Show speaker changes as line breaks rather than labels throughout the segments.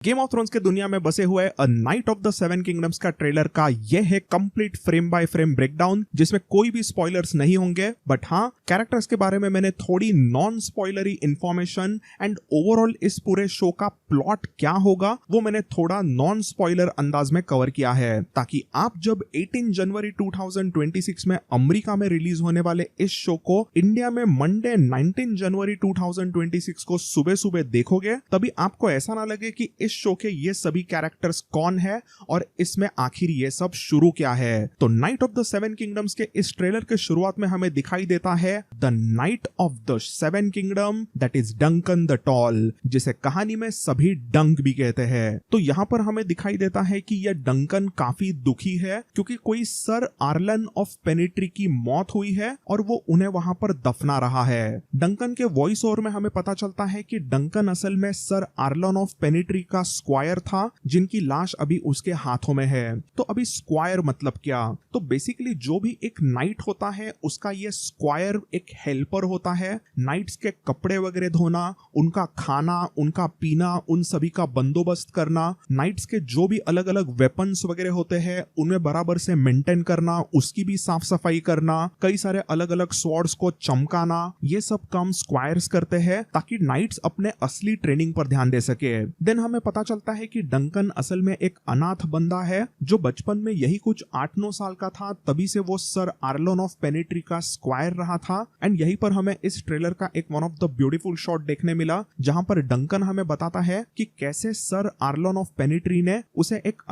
Game of thrones के दुनिया में बसे हुए a night of the seven kingdoms का ट्रेलर का यह है complete frame by frame breakdown, जिसमें कोई भी स्पॉयलर्स नहीं होंगे, बट हाँ कैरेक्टर्स के बारे में मैंने थोड़ी नॉन स्पॉयलरी इंफॉर्मेशन एंड ओवरऑल इस पूरे शो का प्लॉट क्या होगा वो मैंने थोड़ा नॉन स्पॉयलर अंदाज में कवर किया है, ताकि आप जब 18 जनवरी 2026 में अमेरिका में रिलीज होने वाले इस शो को इंडिया में मंडे 19 जनवरी 2026 को सुबह सुबह देखोगे, तभी आपको ऐसा ना लगे कि इस शो के ये सभी कैरेक्टर्स कौन है और इसमें आखिर ये सब शुरू क्या है। तो night of the seven kingdoms के इस ट्रेलर के शुरुआत में हमें दिखाई देता है the night of the seven kingdom, that is Duncan the tall, जिसे कहानी में सभी डंक भी कहते हैं। तो यहाँ पर हमें दिखाई देता है कि यह डंकन काफी दुखी है क्योंकि कोई सर आर्लन ऑफ पेनिट्री की मौत हुई है और वो उन्हें वहां पर दफना रहा है। डंकन के वॉइस ओवर में हमें पता चलता है कि डंकन असल में सर आर्लन ऑफ पेनिट्री का स्क्वायर था, जिनकी लाश अभी उसके हाथों में है। तो अभी स्क्वायर मतलब क्या? तो बेसिकली जो भी एक नाइट होता है उसका ये स्क्वायर एक हेल्पर होता है। नाइट्स के कपड़े वगैरह धोना, उनका खाना, उनका पीना, उन सभी का बंदोबस्त करना, नाइट्स के जो भी अलग अलग वेपन्स वगैरह होते हैं उनमें बराबर से मेंटेन करना, उसकी भी साफ सफाई करना, कई सारे अलग अलग स्वॉर्ड्स को चमकाना, ये सब काम स्क्वायर्स करते हैं ताकि नाइट्स अपने असली ट्रेनिंग पर ध्यान दे सके। देन हमें पता चलता है कि डंकन असल में एक अनाथ बंदा है जो बचपन में यही कुछ 8-9 साल का था, तभी से वो सर आर्लन ऑफ पेनिट्री का स्क्वायर रहा था। एंड यहीं पर हमें इस ट्रेलर का एक one of the beautiful shot देखने मिला जहां पर डंकन हमें बताता है कि कैसे सर आर्लन ऑफ पेनिट्री ने उसे एक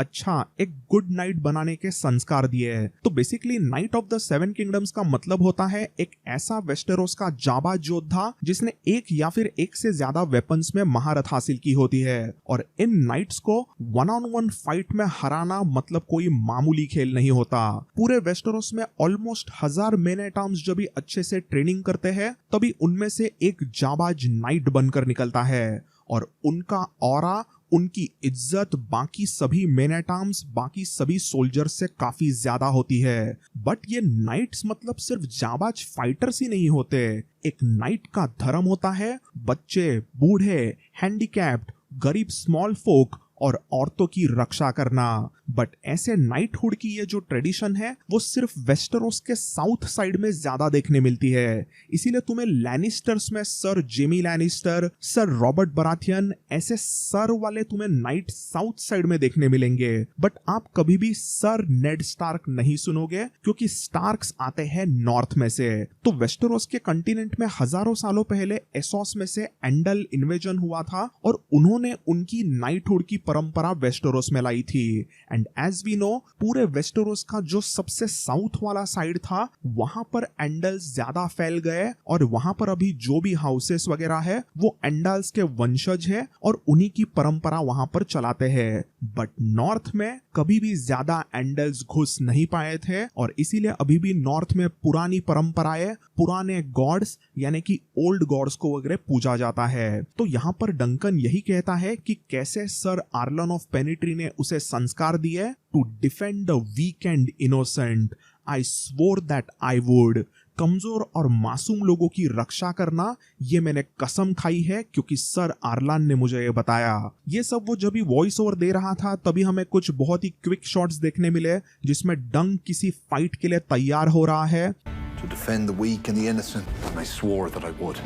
गुड नाइट बनाने के संस्कार दिए हैं। तो basically night of the seven kingdoms का मतलब होता है एक ऐसा वेस्टेरोस का जाबाज योद्धा जिसने एक या फिर एक से ज्यादा वेपन्स में महारत हासिल की होती है। और इन नाइट्स को 1-on-1 फाइट में हराना मतलब कोई मामूली खेल नहीं होता। पूरे वेस्टेरोस में ऑलमोस्ट 1000 मेन एट आर्म्स जब भी अच्छे से ट्रेनिंग करते हैं तभी उनमें से एक जाबाज नाइट बनकर निकलता है और उनका ऑरा, उनकी इज्जत बाकी सभी मेन एट आर्म्स, बाकी सभी सोल्जर्स से काफी ज्यादा होती है। बट ये नाइट्स मतलब सिर्फ जाबाज फाइटर्स ही नहीं होते। एक नाइट का धर्म होता है बच्चे, बूढ़े, हैंडीकैप्ड, गरीब स्मॉल फोक और औरतों की रक्षा करना। बट ऐसे नाइटहुड की ये जो ट्रेडिशन है वो सिर्फ वेस्टेरोस के साउथ साइड में ज्यादा देखने मिलती है। इसीलिए तुम्हें लैनिस्टर्स में sir Jamie Lannister, sir Robert Baratheon, ऐसे सर वाले तुम्हें नाइट साउथ साइड में देखने मिलेंगे। बट आप कभी भी सर नेड स्टार्क नहीं सुनोगे क्योंकि स्टार्क्स आते हैं नॉर्थ में से। तो वेस्टेरोस के कंटिनेंट में हजारों सालों पहले एसोस में से एंडल इन्वेजन हुआ था और उन्होंने उनकी नाइटहुड की परंपरा वेस्टेरोस में लाई थी। एंड एज वी नो पूरे वेस्टेरोस का जो सबसे साउथ वाला साइड था वहां पर एंडल्स ज्यादा फैल गए और वहां पर अभी जो भी हाउसेस वगैरह है वो एंडल्स के वंशज है और उन्हीं की परंपरा वहां पर चलाते हैं। बट नॉर्थ में कभी भी ज्यादा एंडल्स घुस नहीं पाए थे और इसीलिए अभी भी नॉर्थ में पुरानी परंपराएं, पुराने गॉड्स यानी कि ओल्ड गॉड्स को वगैरह पूजा जाता है। तो यहाँ पर डंकन यही कहता है कि कैसे सर आर्लन ऑफ पेनिट्री ने उसे संस्कार दिए, to defend the weak and innocent, I swore that I would. कमजोर और मासूम लोगों की रक्षा करना ये मैंने कसम खाई है क्योंकि सर आर्लन ने मुझे ये बताया। ये सब वो जब भी वॉइस ओवर दे रहा था तभी हमें कुछ बहुत ही क्विक शॉट्स देखने मिले जिसमें डंक किसी फाइट के लिए तैयार हो रहा है।
To defend the weak and the innocent, and I swore that I would.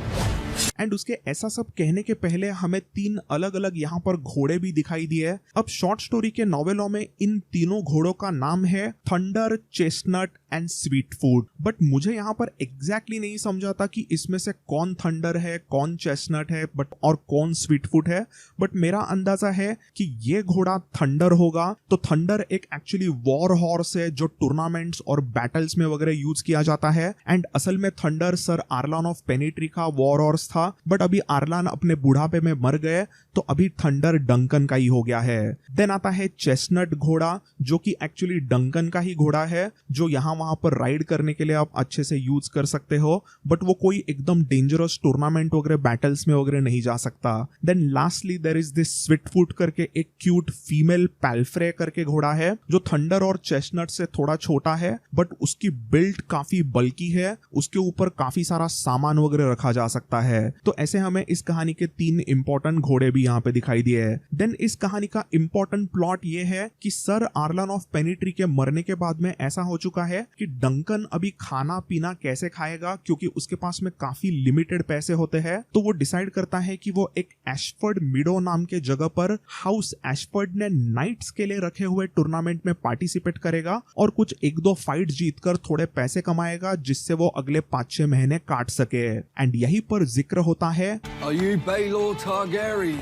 And उसके ऐसा सब कहने के पहले हमें 3 अलग अलग यहाँ पर घोड़े भी दिखाई दिए। अब शॉर्ट स्टोरी के नॉवेलों में इन तीनों घोड़ों का नाम है thunder, chestnut and sweet food. But मुझे यहाँ पर एग्जैक्टली नहीं समझा था कि इसमें से कौन थंडर है, कौन चेस्टनट है और कौन स्वीट फूड है। बट मेरा अंदाजा है कि ये घोड़ा थंडर होगा। तो थंडर एक एक्चुअली वॉर हॉर्स है जो टूर्नामेंट्स और बैटल्स में वगैरह यूज किया जाता है। एंड असल में थंडर सर आर्लन ऑफ पेनिट्री का वॉर हॉर्स था, बट अभी आर्लन अपने बुढ़ापे में मर गए तो अभी थंडर डंकन का ही हो गया है। देन आता है चेस्टनट घोड़ा जो कि एक्चुअली डंकन का ही घोड़ा है जो यहाँ वहां पर राइड करने के लिए आप अच्छे से यूज कर सकते हो, बट वो कोई एकदम डेंजरस टूर्नामेंट वगैरह बैटल्स में वगैरह नहीं जा सकता। Then lastly there is this sweetfoot करके एक क्यूट फीमेल पैल्फ्रे करके घोड़ा है जो थंडर और चेस्टनट से थोड़ा छोटा है बट उसकी बिल्ड काफी बल्कि हल्की है, उसके ऊपर काफी सारा सामान वगैरह रखा जा सकता है। तो ऐसे हमें इस कहानी के 3 इंपॉर्टेंट घोड़े भी यहाँ पे दिखाई दिए हैं। देन इस कहानी का इंपॉर्टेंट प्लॉट ये है कि सर आर्लन ऑफ पेनिट्री के मरने के बाद में ऐसा हो चुका है कि डंकन अभी खाना पीना कैसे खाएगा, क्योंकि उसके पास में काफी लिमिटेड पैसे होते हैं। तो वो डिसाइड करता है कि वो एक एशफर्ड मिडो नाम के जगह पर हाउस एशफर्ड ने नाइट्स के लिए रखे हुए टूर्नामेंट में पार्टिसिपेट करेगा और कुछ 1-2 फाइट जीतकर थोड़े पैसे कमाएगा, जिससे वो अगले 5-6 महीने काट सके। एंड यहीं पर जिक्र होता है,
Are you Baelor Targaryen?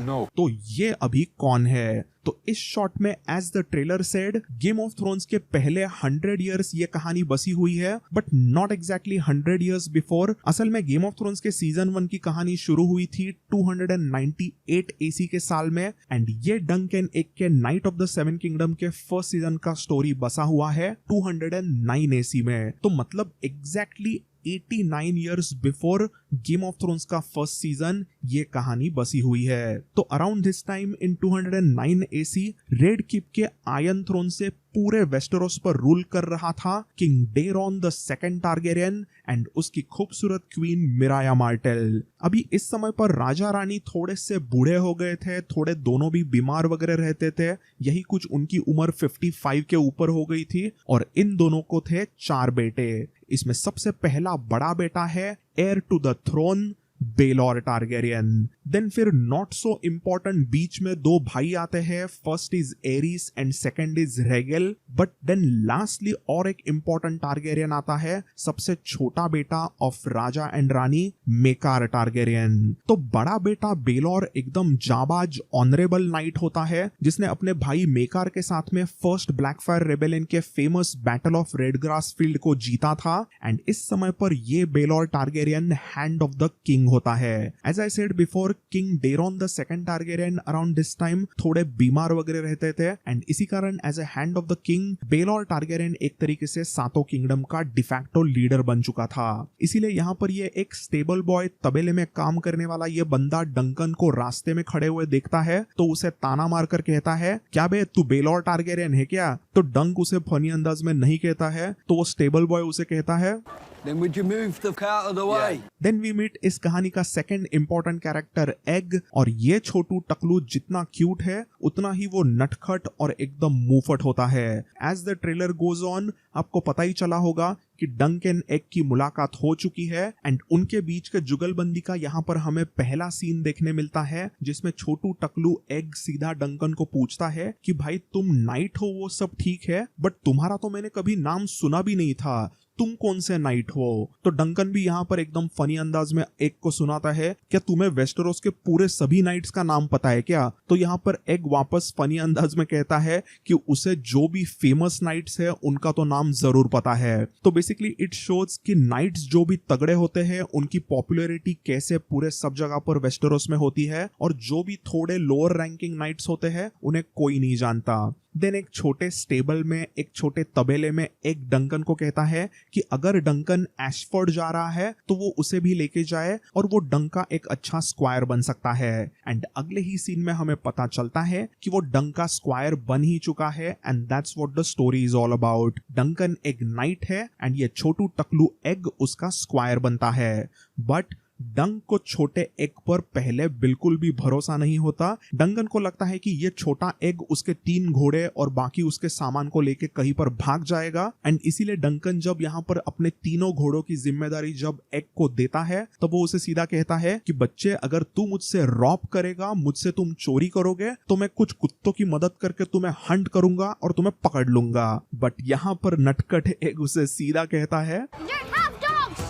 No.
तो ये अभी कौन है? तो इस शॉट में as the trailer said, Game of thrones के पहले 100 इयर्स ये कहानी बसी हुई है, but not exactly 100 years before. असल में गेम ऑफ थ्रोन्स के सीजन 1 की कहानी शुरू हुई थी 298 एसी के साल में, एंड ये डंकन एक के नाइट ऑफ द 7 किंगडम के फर्स्ट सीजन का स्टोरी बसा हुआ है 209 एसी में। तो मतलब exactly 89 years before Game of Thrones का फर्स्ट सीजन ये कहानी बसी हुई है। तो around this time in 209 AC Red Keep के आयरन थ्रोन से पूरे वेस्टेरोस पर रूल कर रहा था king Daeron the second Targaryen and उसकी खूबसूरत क्वीन मिराया मार्टेल। अभी इस समय पर राजा रानी थोड़े से बूढ़े हो गए थे, थोड़े दोनों भी बीमार वगैरह रहते थे, यही कुछ उनकी उम्र 55 के ऊपर हो गई थी और इन दोनों को थे 4 बेटे। इसमें सबसे पहला बड़ा बेटा है heir to the throne Baelor Targaryen. Then फिर नॉट सो इम्पोर्टेंट बीच में 2 भाई आते हैं, first is Aerys and second is Rhaegel. But then lastly और एक इम्पोर्टेंट टारगेरियन आता है, सबसे छोटा बेटा ऑफ राजा एंड रानी मेकार टारगेरियन। तो बड़ा बेटा बेलोर एकदम जाबाज ऑनरेबल नाइट होता है, जिसने अपने भाई मेकार के साथ में फर्स्ट ब्लैकफायर रेबेलियन के famous battle of Redgrass field को जीता था। एंड इस समय पर ये Baelor Targaryen hand of the king होता है। As I said before, king Daeron the second Targaryen around this time थोड़े बीमार वगैरह रहते थे एंड इसी कारण as a hand of the king Baelor Targaryen एक तरीके से 7 किंगडम का डिफैक्टो लीडर बन चुका था। इसीलिए यहाँ पर ये एक स्टेबल बॉय तबेले में काम करने वाला ये बंदा डंकन को रास्ते में खड़े हुए देखता है तो उसे ताना मारकर कहता है, क्या बे तू बेलोर टारगेरियन है क्या? तो डंक उसे फनी अंदाज में नहीं कहता है, तो वो स्टेबल बॉय उसे कहता है,
Then would you move the cat out of the way?
Then we meet इस कहानी का सेकंड इंपॉर्टेंट कैरेक्टर एग। और ये छोटू टकलू जितना क्यूट है उतना ही वो नटखट और एकदम मुंहफट होता है। As the trailer goes on आपको पता ही चला होगा कि डंक एंड एग की मुलाकात हो चुकी है एंड उनके बीच के जुगलबंदी का यहाँ पर हमें पहला सीन देखने मिलता है, जिसमें छोटू टकलू एग सीधा डंकन को पूछता है कि भाई तुम नाइट हो वो सब ठीक है, बट तुम्हारा तो मैंने कभी नाम सुना भी नहीं था, तुम कौन से नाइट हो? तो डंकन भी यहाँ पर एकदम फनी अंदाज में एग को सुनाता है, क्या तुम्हें वेस्टेरोस के पूरे सभी नाइट्स का नाम पता है क्या? तो यहाँ पर एग वापस फनी अंदाज में कहता है कि उसे जो भी फेमस नाइट्स है उनका तो नाम जरूर पता है। तो बेसिकली इट शोज कि नाइट्स जो भी तगड़े होते हैं उनकी पॉपुलैरिटी कैसे पूरे सब जगह पर वेस्टेरोस में होती है और जो भी थोड़े लोअर रैंकिंग नाइट्स होते हैं उन्हें कोई नहीं जानता। देन एक छोटे स्टेबल में एक छोटे तबेले में एक डंकन को कहता है कि अगर डंकन एशफोर्ड जा रहा है तो वो उसे भी लेके जाए और वो डंका एक अच्छा स्क्वायर बन सकता है। एंड अगले ही सीन में हमें पता चलता है कि वो डंका स्क्वायर बन ही चुका है and that's what the story is all about. Duncan एक नाइट है एंड ये छोटू टकलू एग उसका स्क्वायर बनता है। बट डंक को छोटे एग पर पहले बिल्कुल भी भरोसा नहीं होता। डंकन को लगता है कि ये छोटा एग उसके 3 घोड़े और बाकी उसके सामान को लेके कहीं पर भाग जाएगा एंड इसीलिए डंकन जब यहाँ पर अपने 3 घोड़ों की जिम्मेदारी जब एग को देता है तो वो उसे सीधा कहता है कि बच्चे अगर तू मुझसे रॉब करेगा, मुझसे तुम चोरी करोगे तो मैं कुछ कुत्तों की मदद करके तुम्हें हंट करूंगा और तुम्हें पकड़ लूंगा। बट यहाँ पर नटखट एग उसे सीधा कहता है,
You don't have dogs!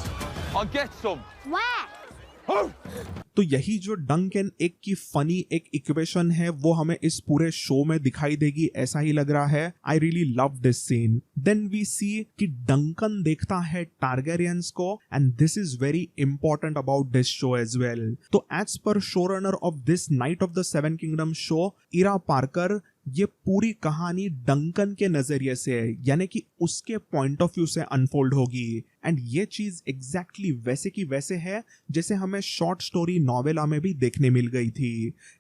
I'll get some.
Where?
तो यही जो डंक एंड एग की फनी एक इक्वेशन है वो हमें इस पूरे शो में दिखाई देगी, ऐसा ही लग रहा है। I really love this scene. Then we see कि डंकन देखता है टारगेरियंस को and this is very important about this show as well. तो as per show runner of this knight of the 7 kingdom show Ira Parker, ये पूरी कहानी Duncan के नजरिए से यानी कि उसके पॉइंट ऑफ व्यू से अनफोल्ड होगी। एंड ये चीज एग्जैक्टली वैसे की वैसे है जैसे हमें शॉर्ट स्टोरी नॉवेला में भी देखने मिल गई थी।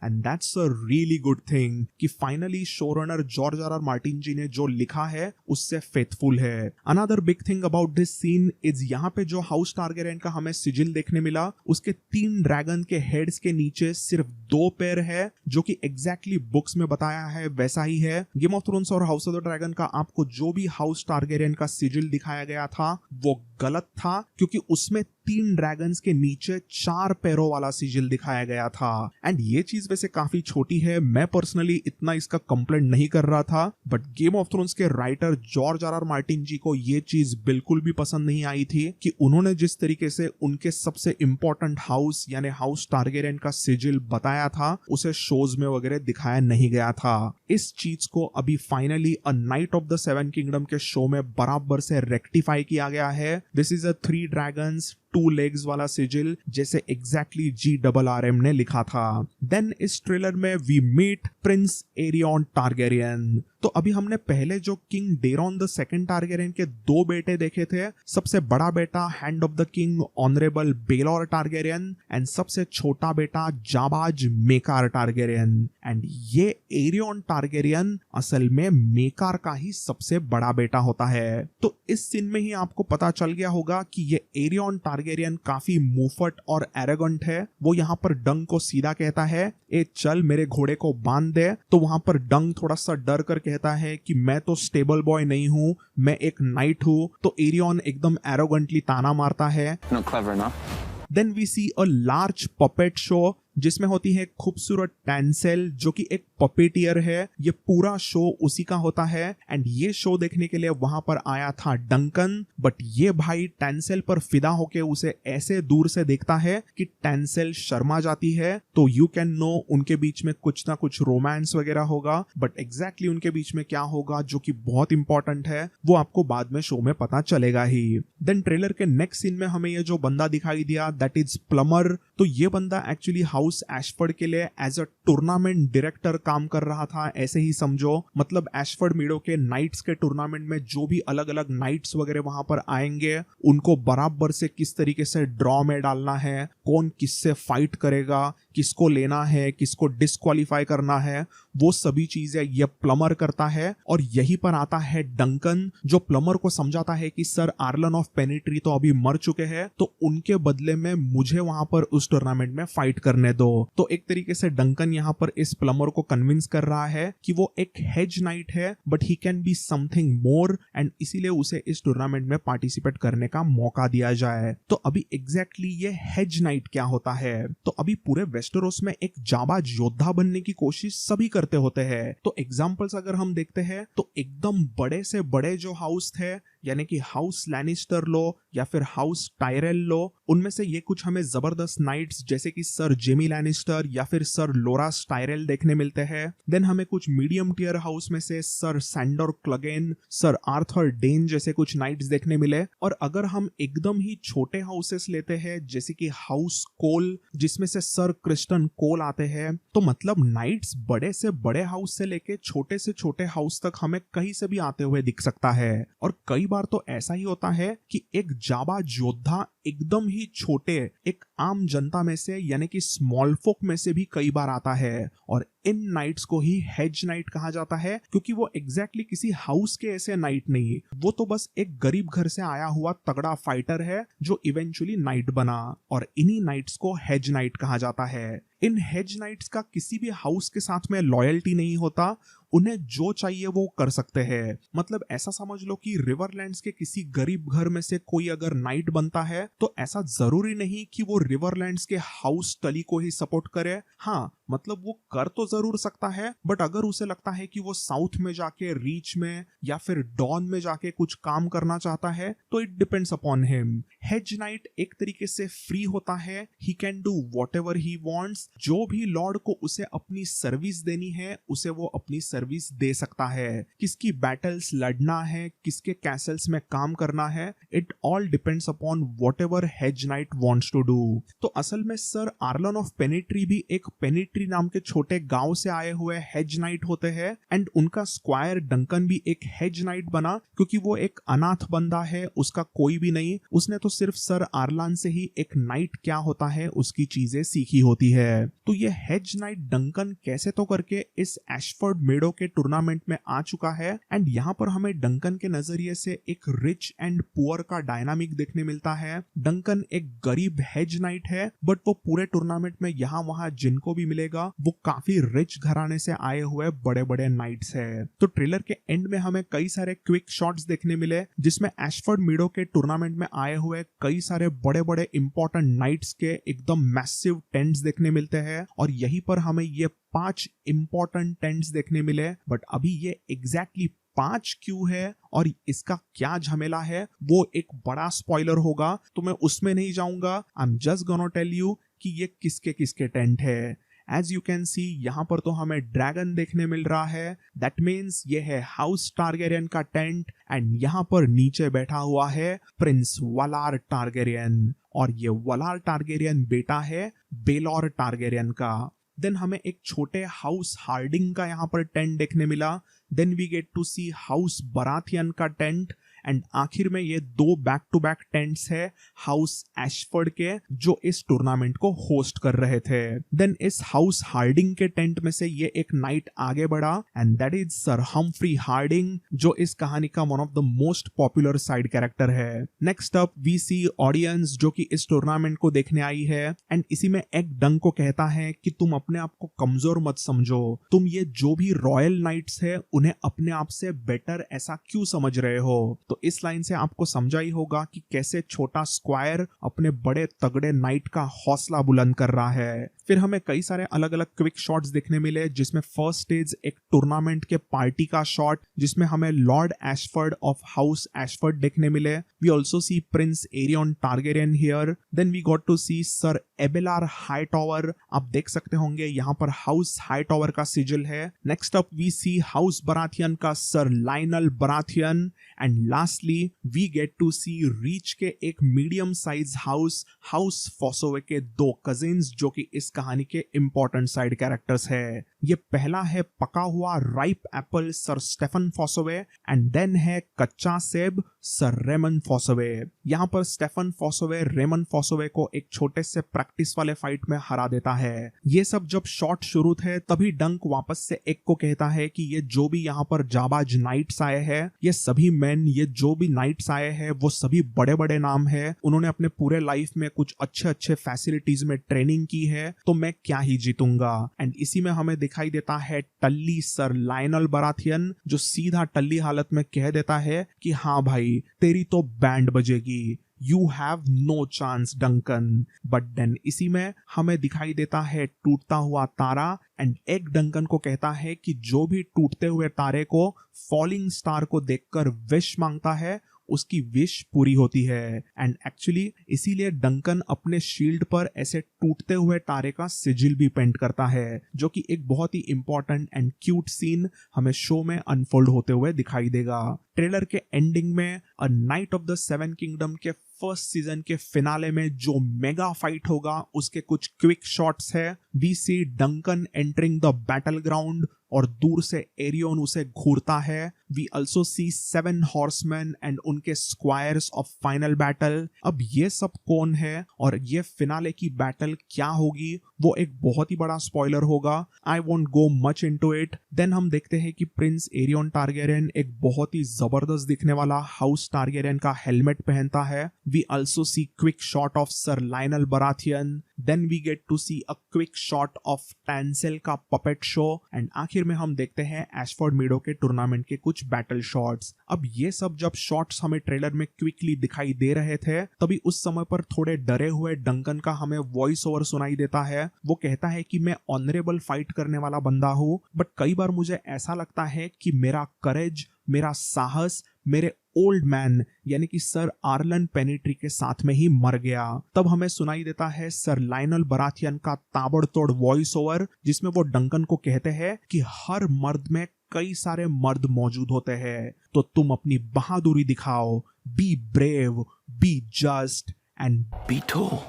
And that's a really good thing कि finally show runner George R R Martin ji ने जो लिखा है उससे फेथफुल है। Another big thing about this scene is यहाँ पे जो हाउस टारगेरियन का हमें सिजिल देखने मिला उसके 3 ड्रैगन के हेड्स के नीचे सिर्फ 2 पैर है, जो कि एग्जैक्टली बुक्स में बताया है वैसा ही है। गेम ऑफ थ्रोन्स और हाउस ऑफ द ड्रैगन का आपको जो भी हाउस टारगेरियन का सिजिल दिखाया गया था वो गलत था, क्योंकि उसमें 3 ड्रैगन्स के नीचे 4 पैरों वाला सिजिल दिखाया गया था। एंड ये चीज वैसे काफी छोटी है, मैं पर्सनली इतना इसका कंप्लेंट नहीं कर रहा था, बट गेम ऑफ थ्रोन्स के writer George R R Martin ji को ये चीज बिल्कुल भी पसंद नहीं आई थी कि उन्होंने जिस तरीके से उनके सबसे इंपॉर्टेंट हाउस यानी हाउस टारगेरियन का सिजिल बताया था उसे शोज में वगैरह दिखाया नहीं गया था। इस चीज को अभी finally a night of the 7 kingdom के शो में बराबर से रेक्टिफाई किया गया है। This is a 3 dragons 2 legs वाला सिजिल जैसे एग्जैक्टली GRRM ने लिखा था। देन इस ट्रेलर में we meet prince Aerion Targaryen. तो अभी हमने पहले जो king Daeron the second Targaryen के 2 बेटे देखे थे, सबसे बड़ा बेटा hand of the king honourable Baelor Targaryen and सबसे छोटा बेटा जाबाज मेकार टारगेरियन। एंड ये एरियन टारगेरियन असल में मेकार का ही सबसे बड़ा बेटा होता है। तो इस सीन में ही आपको पता चल गया होगा कि ये एरियन टारगेरियन काफी मुफट और एरोगेंट है। वो यहाँ पर डंग को सीधा कहता है ए चल मेरे घोड़े को बांध दे, तो वहां पर डंग थोड़ा सा डर कर कहता है कि मैं तो स्टेबल बॉय नहीं हूँ, मैं एक नाइट हूँ। तो एरियन एकदम एरोगेंटली ताना मारता है।
Not clever enough.
Then we see a large puppet show जिसमें होती है खूबसूरत टैंसेल जो कि एक पपेटियर है। ये पूरा शो उसी का होता है एंड ये शो देखने के लिए वहां पर आया था डंकन, बट ये भाई टैंसेल पर फिदा होके उसे ऐसे दूर से देखता है कि टैंसेल शर्मा जाती है। तो यू कैन नो उनके बीच में कुछ ना कुछ रोमांस वगैरह होगा, बट एग्जैक्टली उनके बीच में क्या होगा जो कि बहुत इंपॉर्टेंट है वो आपको बाद में शो में पता चलेगा ही। देन ट्रेलर के नेक्स्ट सीन में हमें ये जो बंदा दिखाई दिया दैट इज प्लमर। तो ये बंदा एक्चुअली हाउस एशफोर्ड के लिए एज अ टूर्नामेंट डायरेक्टर काम कर रहा था, ऐसे ही समझो। मतलब एशफोर्ड मीडो के नाइट्स के टूर्नामेंट में जो भी अलग अलग नाइट्स वगैरह वहां पर आएंगे उनको बराबर से किस तरीके से ड्रॉ में डालना है, कौन किससे फाइट करेगा, किसको लेना है, किसको डिस्क्वालीफाई करना है, वो सभी चीजें ये प्लमर करता है। और यहीं पर आता है डंकन जो प्लमर को समझाता है कि सर आर्लन ऑफ पेनिट्री तो अभी मर चुके हैं, तो उनके बदले में मुझे वहां पर उस टूर्नामेंट में फाइट करने दो। तो एक तरीके से डंकन यहाँ पर इस प्लमर को कन्विंस कर रहा है कि वो एक हेज नाइट है but he can be something more, and इसीलिए उसे इस टूर्नामेंट में पार्टिसिपेट करने का मौका दिया जाए। तो अभी एग्जैक्टली ये हेज नाइट क्या होता है? तो अभी पूरे वेस्टरोस में एक जाबाज योद्धा बनने की कोशिश सभी करते होते हैं। तो एग्जांपल्स अगर हम देखते हैं तो एकदम बड़े से बड़े जो हाउस थे यानी कि हाउस लैनिस्टर लो या फिर हाउस टायरेल लो, उनमें से ये कुछ हमें जबरदस्त नाइट्स जैसे कि सर जेमी लैनिस्टर या फिर सर लोरास टायरेल देखने मिलते हैं। देन हमें कुछ मीडियम टियर हाउस में से sir Sandor Clegane, sir Arthur Dayne जैसे कुछ नाइट्स देखने मिले। और अगर हम एकदम ही छोटे हाउसेस लेते हैं जैसे कि हाउस कोल जिसमें से सर क्रिस्टन कोल आते हैं, तो मतलब नाइट्स बड़े से बड़े हाउस से लेके छोटे से छोटे हाउस तक हमें कहीं से भी आते हुए दिख सकता है। और कई बार तो ऐसा ही होता है कि एक जाबाज योद्धा एकदम ही छोटे एक आम जनता में से यानी कि स्मॉल फोक में से भी कई बार आता है। और इन नाइट्स को ही हेज नाइट कहा जाता है क्योंकि वो एग्जैक्टली किसी हाउस के ऐसे नाइट नहीं, वो तो बस एक गरीब घर से आया हुआ तगड़ा फाइटर है जो इवेंचुअली नाइट बना, और इन्हीं नाइट्स को हेज नाइट कहा जाता है। इन हेज नाइट्स का किसी भी हाउस के साथ में लॉयल्टी नहीं होता, उन्हें जो चाहिए वो कर सकते हैं। मतलब ऐसा समझ लो कि रिवरलैंड्स के किसी गरीब घर में से कोई अगर नाइट बनता है तो ऐसा जरूरी नहीं कि वो रिवरलैंड्स के हाउस टली को ही सपोर्ट करे। हाँ, मतलब वो कर तो जरूर सकता है, बट अगर उसे लगता है कि वो साउथ में जाके रीच में या फिर डॉन में जाके कुछ काम करना चाहता है तो it depends upon him. Hedge night एक तरीके से फ्री होता है, he can do whatever he wants. जो भी लॉर्ड को उसे अपनी सर्विस देनी है उसे वो अपनी सर्विस सर्विस दे सकता है, किसकी बैटल्स लड़ना है, किसके कैसल्स में काम करना है, it all depends upon whatever hedge knight wants to do. तो असल में सर आर्लन ऑफ पेनिट्री भी एक पेनिट्री नाम के छोटे गांव से आए हुए हेज नाइट होते हैं, एंड उनका स्क्वायर डंकन भी एक हेज नाइट बना क्योंकि वो एक अनाथ बंदा है, उसका कोई भी नहीं, उसने तो सिर्फ सर आर्लन से ही एक नाइट क्या होता है उसकी चीजें सीखी होती है। तो ये हेज नाइट डंकन कैसे तो करके इस एशफोर्ड मेडो के टूर्नामेंट में आ चुका है, एंड यहाँ पर हमें डंकन के नजरिए से एक रिच एंड पुअर का डायनामिक देखने मिलता है। डंकन एक गरीब हेज नाइट है, बट वो पूरे टूर्नामेंट में यहाँ वहां जिनको भी मिलेगा वो काफी रिच घराने से आए हुए बड़े बड़े नाइट्स है। तो ट्रेलर के एंड में हमें कई सारे क्विक शॉट्स देखने मिले जिसमें एशफोर्ड मेडो के टूर्नामेंट में आए हुए कई सारे बड़े बड़े इंपॉर्टेंट नाइट्स के एकदम मैसिव टेंट्स देखने मिलते हैं, और यहीं पर हमें ये 5 इंपॉर्टेंट टेंट्स देखने मिले। बट अभी ये एग्जैक्टली 5 क्यों है और इसका क्या झमेला है वो एक बड़ा स्पॉइलर होगा, तो मैं उसमें नहीं जाऊंगा। I am just gonna tell you कि ये किसके किसके टेंट है। एज यू कैन सी यहाँ पर तो हमें ड्रैगन देखने मिल रहा है, दैट मीन्स ये है हाउस टारगेरियन का टेंट, एंड यहाँ पर नीचे बैठा हुआ है प्रिंस वलार टारगेरियन, और ये वलार टारगेरियन बेटा है बेलोर टारगेरियन का। देन हमें एक छोटे हाउस हार्डिंग का यहाँ पर टेंट देखने मिला। Then we get to see house Baratheon का टेंट, एंड आखिर में ये 2 बैक टू बैक टेंट्स है हाउस एशफोर्ड के जो इस टूर्नामेंट को होस्ट कर रहे थे। देन इस हाउस हार्डिंग के टेंट में से ये एक नाइट आगे बढ़ा, and that is sir Humfrey Hardyng जो इस कहानी का one of the most popular side character है। Next up we see audience जो कि इस टूर्नामेंट को देखने आई है, एंड इसी में एक डंग को कहता है कि तुम अपने आप को कमजोर मत समझो, तुम ये जो भी रॉयल नाइट्स है उन्हें अपने आप से बेटर ऐसा क्यों समझ रहे हो। तो इस लाइन से आपको समझा ही होगा कि कैसे छोटा स्क्वायर अपने बड़े तगड़े नाइट का हौसला बुलंद कर रहा है। फिर हमें कई सारे अलग अलग क्विक शॉट्स देखने मिले जिसमें फर्स्ट स्टेज एक टूर्नामेंट के पार्टी का शॉट जिसमें हमें lord Ashford of house Ashford देखने मिले। We also see prince Aerion Targaryen here. Then we got to see sir Abelar Hightower, आप देख सकते होंगे यहाँ पर हाउस हाईटॉवर का सिजिल है। Next up we see house Baratheon का sir Lionel Baratheon, and lastly we get to see Reach के एक मीडियम साइज हाउस फॉसोवे के 2 कजिन्स जो कि इस कहानी के इंपॉर्टेंट साइड कैरेक्टर्स है। ये पहला है पका हुआ ripe apple sir Steffon Fossoway, and then है कच्चा सेब सर रेमन फॉसोवे। यहाँ पर स्टेफन फॉसोवे रेमन फॉसोवे को एक छोटे से प्रैक्टिस वाले फाइट में हरा देता है। ये सब जब शॉट शुरू थे तभी डंक वापस से एक को कहता है कि ये जो भी यहाँ पर जाबाज नाइट्स आए हैं, ये सभी मैन, ये जो भी नाइट्स आए हैं वो सभी बड़े बड़े नाम है, उन्होंने अपने पूरे लाइफ में कुछ अच्छे अच्छे फैसिलिटीज में ट्रेनिंग की है, तो मैं क्या ही जीतूंगा। एंड इसी में हमें दिखाई देता है टल्ली सर लायनल बराथियन जो सीधा टल्ली हालत में कह देता है कि हाँ भाई तेरी तो बैंड बजेगी, you have no chance Duncan. But then इसी में हमें दिखाई देता है टूटता हुआ तारा, एंड एक डंकन को कहता है कि जो भी टूटते हुए तारे को फॉलिंग स्टार को देखकर विश मांगता है उसकी विश पूरी होती है। एंड एक्चुअली इसीलिए डंकन अपने शील्ड पर ऐसे टूटते हुए तारे का सिजिल भी पेंट करता है जो कि एक बहुत ही इंपॉर्टेंट एंड क्यूट सीन हमें शो में अनफोल्ड होते हुए दिखाई देगा। ट्रेलर के एंडिंग में A night of the 7 kingdom के फर्स्ट सीजन के फिनाले में जो मेगा फाइट होगा उसके कुछ क्विक शॉट्स है। We see Duncan entering the battleground और दूर से एरियन उसे घूरता है। We also see 7 horsemen and उनके स्क्वायर्स ऑफ फाइनल बैटल। अब ये सब कौन है और ये फिनाले की बैटल क्या होगी वो एक बहुत ही बड़ा स्पॉइलर होगा। I won't go much into it. Then हम देखते हैं कि प्रिंस एरियन टारगेरियन एक बहुत ही जबरदस्त दिखने वाला हाउस टारगेरियन का हेलमेट पहनता है। We also see quick shot of sir Lyonel Baratheon. Then we get to see a quick shot of Tanselle का पपेट शो, एंड आखिर में हम देखते हैं एशफोर्ड मीडो के टूर्नामेंट के कुछ बैटल शॉट्स। अब ये सब जब शॉट्स हमें ट्रेलर में क्विकली दिखाई दे रहे थे तभी उस समय पर थोड़े डरे हुए डंकन का हमें वॉइस ओवर सुनाई देता है। वो कहता है कि मैं ऑनरेबल फाइट करने वाला बंदा हूँ, बट कई बार मुझे ऐसा लगता है कि मेरा करेज, मेरा साहस, मेरे ओल्ड मैन यानी कि सर आर्लन पेनिट्री के साथ में ही मर गया। तब हमें सुनाई देता है सर लायनल बराथियन का ताबड़तोड़ वॉइस ओवर, जिसमें वो डंकन को कहते हैं कि हर मर्द में कई सारे मर्द मौजूद होते हैं, तो तुम अपनी बहादुरी दिखाओ, be brave, be just and B toll.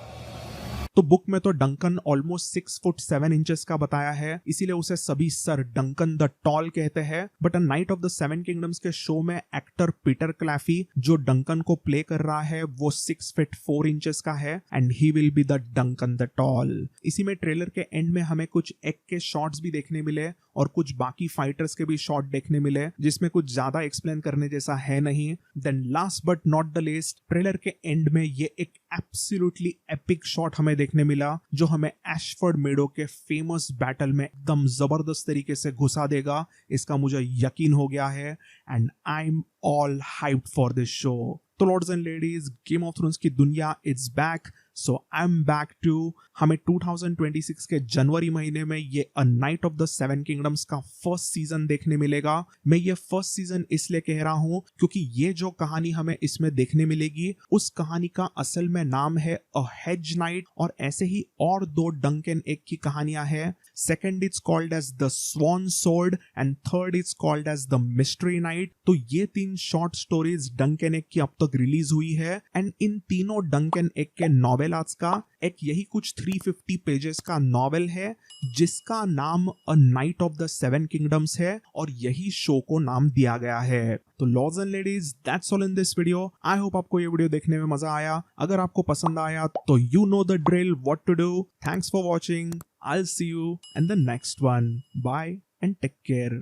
तो बुक में तो डंकन ऑलमोस्ट 6 फुट 7 इंचेस का बताया है, इसीलिए उसे सभी सर डंकन द टॉल कहते हैं। But a night of the 7 kingdoms के शो में एक्टर पीटर क्लैफी जो डंकन को प्ले कर रहा है वो 6 फीट 4 इंचेस का है and he will be the Duncan the tall. इसी में ट्रेलर के एंड में हमें कुछ एग के शॉट्स भी देखने मिले और कुछ बाकी फाइटर्स के भी शॉट देखने मिले, जिसमें कुछ ज्यादा एक्सप्लेन करने जैसा है नहीं। Then last but not the least, trailer के एंड में ये एक एब्सोल्युटली एपिक शॉट हमें देखने मिला जो हमें एशफोर्ड मेडो के फेमस बैटल में एकदम जबरदस्त तरीके से घुसा देगा, इसका मुझे यकीन हो गया है and I am all hyped for this show. तो lords and ladies, game of thrones की दुनिया it's back, so I am back too. हमें 2026 के जनवरी महीने में ये a night of the 7 kingdoms का फर्स्ट सीजन देखने मिलेगा। मैं ये फर्स्ट सीजन इसलिए कह रहा हूं क्योंकि ये जो कहानी हमें इसमें देखने मिलेगी उस कहानी का असल में नाम है अ हेज नाइट, और ऐसे ही और 2 डंकन एग की कहानियां हैं। Second it's called as the swan sword and third it's called as the mystery night. तो ये 3 शॉर्ट स्टोरीज डंकन एग की अब तक रिलीज हुई है एंड इन तीनों डंकन एग के नॉवेल आज का एक यही कुछ 350 पेजेस का नॉवेल है जिसका नाम a night of the 7 kingdoms है और यही शो को नाम दिया गया है। तो lords and ladies, that's all in this video. I hope आपको ये वीडियो देखने में मजा आया। अगर आपको पसंद आया तो you know the drill, what to do. Thanks for watching. I will see you in the next one. Bye and take care.